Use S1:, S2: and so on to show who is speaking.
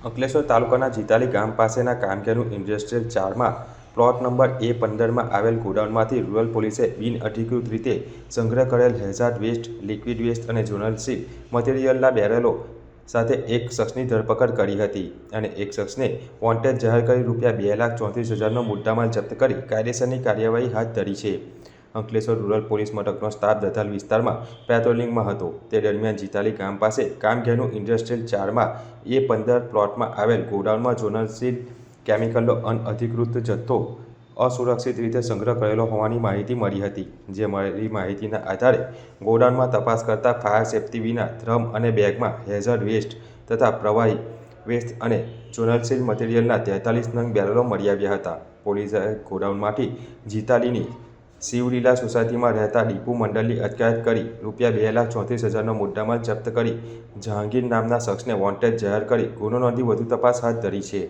S1: અંકલેશ્વર તાલુકાના જીતાલી ગામ પાસેના કામગીનું ઇન્ડસ્ટ્રીયલ 4માં પ્લોટ નંબર A15માં આવેલ ગોડાઉનમાંથી રૂરલ પોલીસે બિનઅધિકૃત રીતે સંગ્રહ કરેલ હેઝાર્ડ વેસ્ટ, લિક્વિડ વેસ્ટ અને જ્વેલરી મટીરીયલના બેરલો સાથે એક શખ્સની ધરપકડ કરી હતી અને એક શખ્સને વોન્ટેડ જાહેર કરી ₹2,34,000નો મુદ્દામાલ જપ્ત કરી કાયદેસરની કાર્યવાહી હાથ ધરી છે. અંકલેશ્વર રૂરલ પોલીસ મથકનો સ્ટાફ દતાલ વિસ્તારમાં પેટ્રોલિંગમાં હતો તે દરમિયાન જીતાલી ગામ પાસે કામગીનું ઇન્ડસ્ટ્રીયલ 4માં A15 પ્લોટમાં આવેલ ગોડાઉનમાં જ્વેલરી કેમિકલનો અનઅધિકૃત જથ્થો અસુરક્ષિત રીતે સંગ્રહ કરેલો હોવાની માહિતી મળી હતી. જે મળેલી માહિતીના આધારે ગોડાઉનમાં તપાસ કરતા ફાયર સેફ્ટી વિના ડ્રમ અને બેગમાં હેઝાર્ડ વેસ્ટ તથા પ્રવાહી વેસ્ટ અને જ્વેલરી મટીરીયલના 43 નંગ બેરલો મળી આવ્યા હતા. પોલીસે ગોડાઉનમાંથી જીતાલીની શિવલીલા સોસાયટીમાં રહેતા દીપુ મંડલની અટકાયત કરી ₹2,34,000નો મુદ્દામાલ જપ્ત કરી જહાંગીર નામના શખ્સને વોન્ટેડ જાહેર કરી ગુનો નોંધી વધુ તપાસ હાથ ધરી છે.